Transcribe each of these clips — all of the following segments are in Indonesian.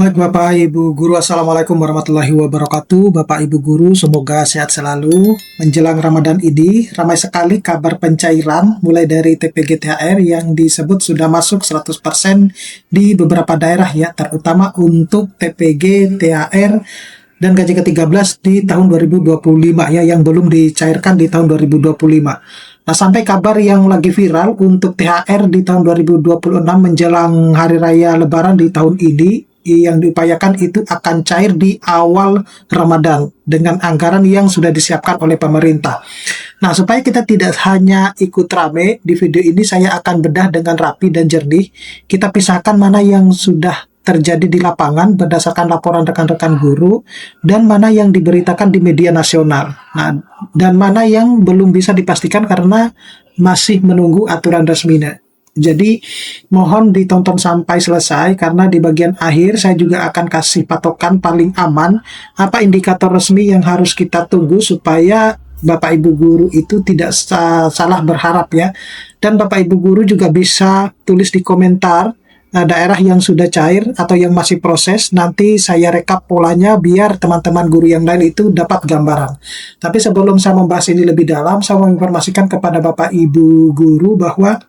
Baik Bapak Ibu Guru, Assalamualaikum warahmatullahi wabarakatuh. Bapak Ibu Guru, semoga sehat selalu. Menjelang Ramadan ini, ramai sekali kabar pencairan mulai dari TPG THR yang disebut sudah masuk 100% di beberapa daerah ya, terutama untuk TPG THR dan gaji ke-13 di tahun 2025 ya, yang belum dicairkan di tahun 2025. Nah, sampai kabar yang lagi viral untuk THR di tahun 2026 menjelang Hari Raya Lebaran di tahun ini, yang diupayakan itu akan cair di awal Ramadan dengan anggaran yang sudah disiapkan oleh pemerintah. Nah, supaya kita tidak hanya ikut rame, di video ini saya akan bedah dengan rapi dan jernih. Kita pisahkan mana yang sudah terjadi di lapangan berdasarkan laporan rekan-rekan guru dan mana yang diberitakan di media nasional. Nah, dan mana yang belum bisa dipastikan karena masih menunggu aturan resminya. Jadi mohon ditonton sampai selesai karena di bagian akhir saya juga akan kasih patokan paling aman apa indikator resmi yang harus kita tunggu supaya Bapak Ibu guru itu tidak salah berharap ya. Dan Bapak Ibu guru juga bisa tulis di komentar daerah yang sudah cair atau yang masih proses. Nanti saya rekap polanya biar teman-teman guru yang lain itu dapat gambaran. Tapi sebelum saya membahas ini lebih dalam, saya mau informasikan kepada Bapak Ibu guru bahwa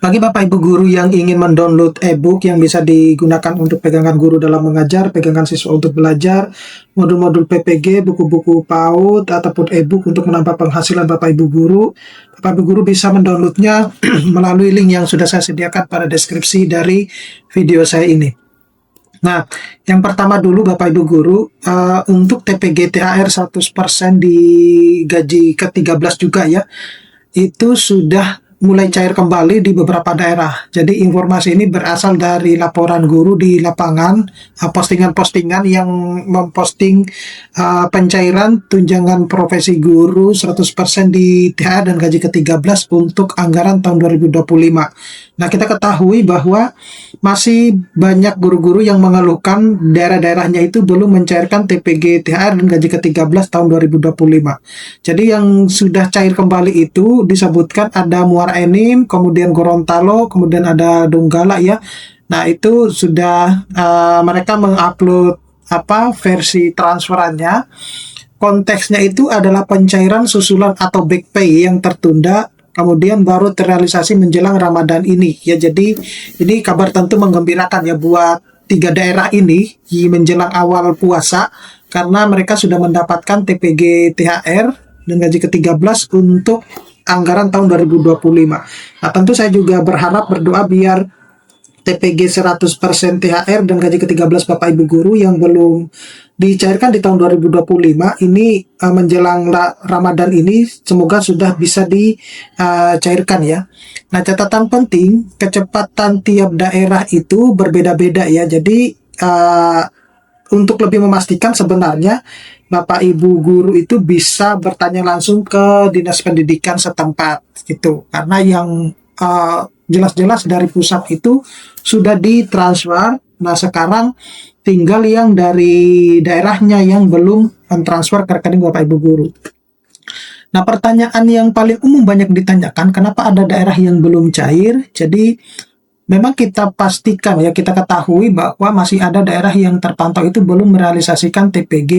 bagi Bapak Ibu guru yang ingin mendownload e-book yang bisa digunakan untuk pegangan guru dalam mengajar, pegangan siswa untuk belajar, modul-modul PPG, buku-buku PAUD, ataupun e-book untuk menambah penghasilan Bapak Ibu guru, Bapak Ibu guru bisa mendownloadnya melalui link yang sudah saya sediakan pada deskripsi dari video saya ini. Nah, yang pertama dulu Bapak Ibu guru, untuk TPG THR 100% di gaji ke-13 juga ya, itu sudah mulai cair kembali di beberapa daerah. Jadi informasi ini berasal dari laporan guru di lapangan, postingan-postingan yang memposting pencairan tunjangan profesi guru 100% di THR dan gaji ke-13 untuk anggaran tahun 2025. Nah, kita ketahui bahwa masih banyak guru-guru yang mengeluhkan daerah-daerahnya itu belum mencairkan TPG THR dan gaji ke-13 tahun 2025. Jadi yang sudah cair kembali itu disebutkan ada Muara Enim, kemudian Gorontalo, kemudian ada Donggala ya. Nah, itu sudah mereka mengupload versi transferannya. Konteksnya itu adalah pencairan susulan atau back pay yang tertunda kemudian baru terrealisasi menjelang Ramadan ini ya. Jadi ini kabar tentu menggembirakan ya buat 3 daerah ini di menjelang awal puasa karena mereka sudah mendapatkan TPG THR dan gaji ke-13 untuk anggaran tahun 2025. Nah, tentu saya juga berharap berdoa biar TPG 100% THR dan gaji ke-13 Bapak Ibu guru yang belum dicairkan di tahun 2025 ini menjelang Ramadan ini semoga sudah bisa dicairkan ya. Nah, catatan penting, kecepatan tiap daerah itu berbeda-beda ya. Jadi untuk lebih memastikan sebenarnya Bapak Ibu guru itu bisa bertanya langsung ke Dinas Pendidikan setempat gitu. Karena yang jelas-jelas dari pusat itu sudah ditransfer. Nah, sekarang tinggal yang dari daerahnya yang belum mentransfer ke rekening Bapak Ibu guru. Nah, pertanyaan yang paling umum banyak ditanyakan, kenapa ada daerah yang belum cair? Jadi memang kita pastikan ya, kita ketahui bahwa masih ada daerah yang terpantau itu belum merealisasikan TPG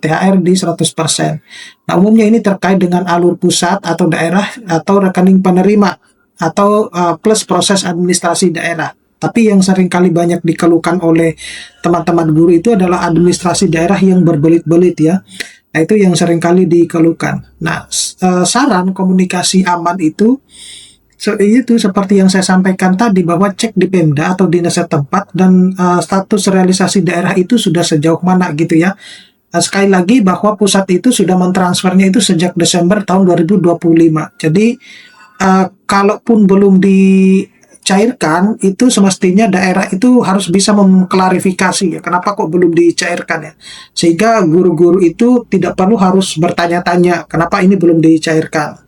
THR di 100%. Nah, umumnya ini terkait dengan alur pusat atau daerah atau rekening penerima atau plus proses administrasi daerah. Tapi yang seringkali banyak dikeluhkan oleh teman-teman guru itu adalah administrasi daerah yang berbelit-belit ya. Nah, itu yang seringkali dikeluhkan. Nah, saran komunikasi aman itu seperti yang saya sampaikan tadi bahwa cek di Pemda atau dinas setempat dan status realisasi daerah itu sudah sejauh mana gitu ya. Sekali lagi bahwa pusat itu sudah mentransfernya itu sejak Desember tahun 2025. Jadi kalaupun belum dicairkan itu semestinya daerah itu harus bisa mengklarifikasi ya kenapa kok belum dicairkan ya, sehingga guru-guru itu tidak perlu harus bertanya-tanya kenapa ini belum dicairkan.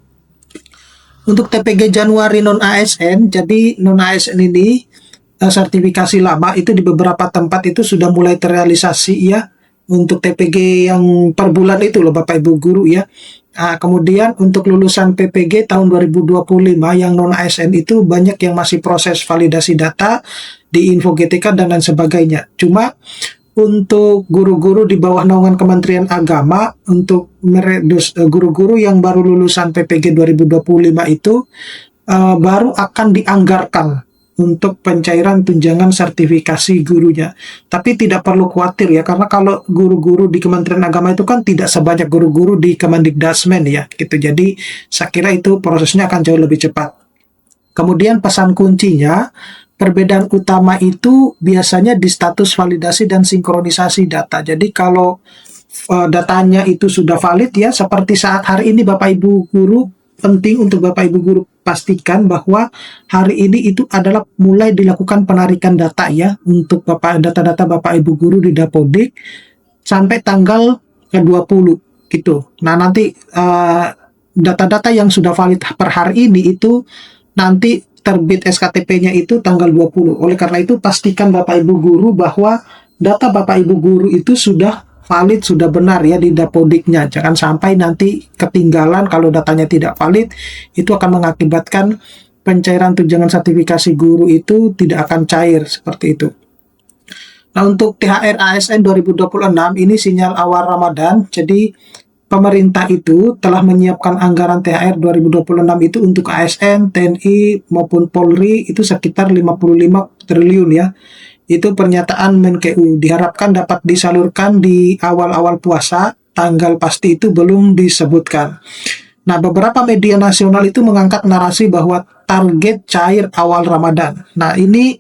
Untuk TPG Januari non-ASN, jadi non-ASN ini sertifikasi lama itu di beberapa tempat itu sudah mulai terrealisasi ya. Untuk TPG yang per bulan itu loh Bapak Ibu guru ya. Kemudian untuk lulusan PPG tahun 2025 yang non-ASN itu banyak yang masih proses validasi data di Info GTK dan lain sebagainya. Cuma untuk guru-guru di bawah naungan Kementerian Agama, untuk guru-guru yang baru lulusan PPG 2025 itu baru akan dianggarkan untuk pencairan tunjangan sertifikasi gurunya. Tapi tidak perlu khawatir ya, karena kalau guru-guru di Kementerian Agama itu kan tidak sebanyak guru-guru di Kemendikbudrismen ya, gitu. Jadi saya kira itu prosesnya akan jauh lebih cepat. Kemudian pesan kuncinya, perbedaan utama itu biasanya di status validasi dan sinkronisasi data. Jadi kalau datanya itu sudah valid ya, seperti saat hari ini Bapak Ibu guru, penting untuk Bapak Ibu guru pastikan bahwa hari ini itu adalah mulai dilakukan penarikan data ya, untuk data-data Bapak Ibu guru di Dapodik sampai tanggal ke-20 gitu. Nah, nanti data-data yang sudah valid per hari ini itu nanti terbit SKTP-nya itu tanggal 20. Oleh karena itu pastikan Bapak Ibu guru bahwa data Bapak Ibu guru itu sudah valid, sudah benar ya di Dapodiknya. Jangan sampai nanti ketinggalan kalau datanya tidak valid, itu akan mengakibatkan pencairan tunjangan sertifikasi guru itu tidak akan cair seperti itu. Nah, untuk THR ASN 2026 ini sinyal awal Ramadan. Jadi pemerintah itu telah menyiapkan anggaran THR 2026 itu untuk ASN, TNI maupun Polri itu sekitar 55 triliun ya. Itu pernyataan Menkeu, diharapkan dapat disalurkan di awal-awal puasa, tanggal pasti itu belum disebutkan. Nah, beberapa media nasional itu mengangkat narasi bahwa target cair awal Ramadan. Nah, ini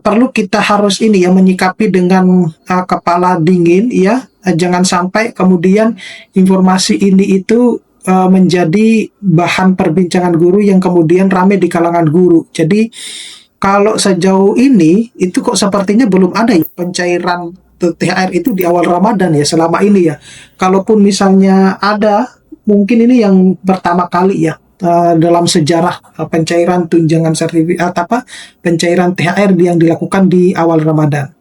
perlu kita harus ini ya, menyikapi dengan kepala dingin ya. Jangan sampai kemudian informasi ini itu menjadi bahan perbincangan guru yang kemudian ramai di kalangan guru. Jadi kalau sejauh ini itu kok sepertinya belum ada ya pencairan THR itu di awal Ramadan ya selama ini ya. Kalaupun misalnya ada, mungkin ini yang pertama kali ya dalam sejarah pencairan tunjangan sertifikat pencairan THR yang dilakukan di awal Ramadan.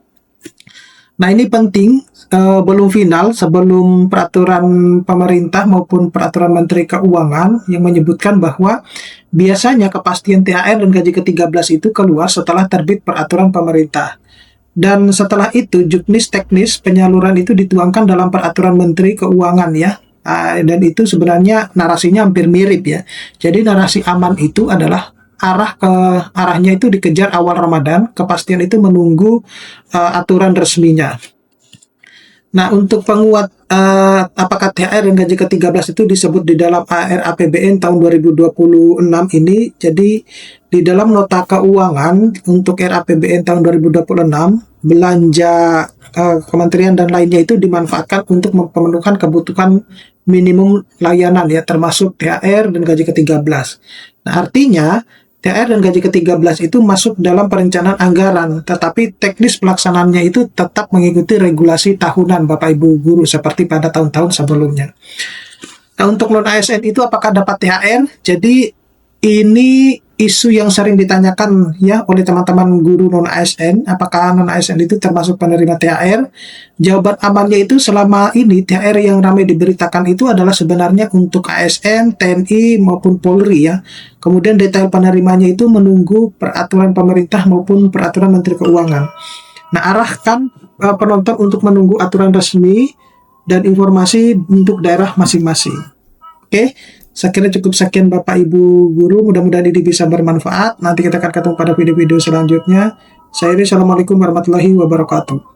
Nah, ini penting, belum final sebelum peraturan pemerintah maupun peraturan Menteri Keuangan yang menyebutkan bahwa biasanya kepastian THR dan gaji ke-13 itu keluar setelah terbit peraturan pemerintah. Dan setelah itu juknis teknis penyaluran itu dituangkan dalam peraturan Menteri Keuangan ya. Dan itu sebenarnya narasinya hampir mirip ya. Jadi narasi aman itu adalah arahnya itu dikejar awal Ramadan, kepastian itu menunggu aturan resminya. Nah, untuk penguat apakah THR dan gaji ke-13 itu disebut di dalam RAPBN tahun 2026 ini. Jadi di dalam nota keuangan untuk RAPBN tahun 2026, belanja kementerian dan lainnya itu dimanfaatkan untuk memenuhkan kebutuhan minimum layanan ya, termasuk THR dan gaji ke-13. Nah, artinya THR dan gaji ke-13 itu masuk dalam perencanaan anggaran, tetapi teknis pelaksanaannya itu tetap mengikuti regulasi tahunan Bapak Ibu guru seperti pada tahun-tahun sebelumnya. Nah, untuk non-ASN itu apakah dapat THR? Jadi ini isu yang sering ditanyakan ya oleh teman-teman guru non-ASN, apakah non-ASN itu termasuk penerima THR? Jawaban amannya itu selama ini THR yang ramai diberitakan itu adalah sebenarnya untuk ASN, TNI maupun Polri ya. Kemudian detail penerimanya itu menunggu peraturan pemerintah maupun peraturan Menteri Keuangan. Nah, arahkan penonton untuk menunggu aturan resmi dan informasi untuk daerah masing-masing. Oke, saya kira cukup sekian Bapak Ibu guru, mudah-mudahan ini bisa bermanfaat. Nanti kita akan ketemu pada video-video selanjutnya. Saya Assalamualaikum warahmatullahi wabarakatuh.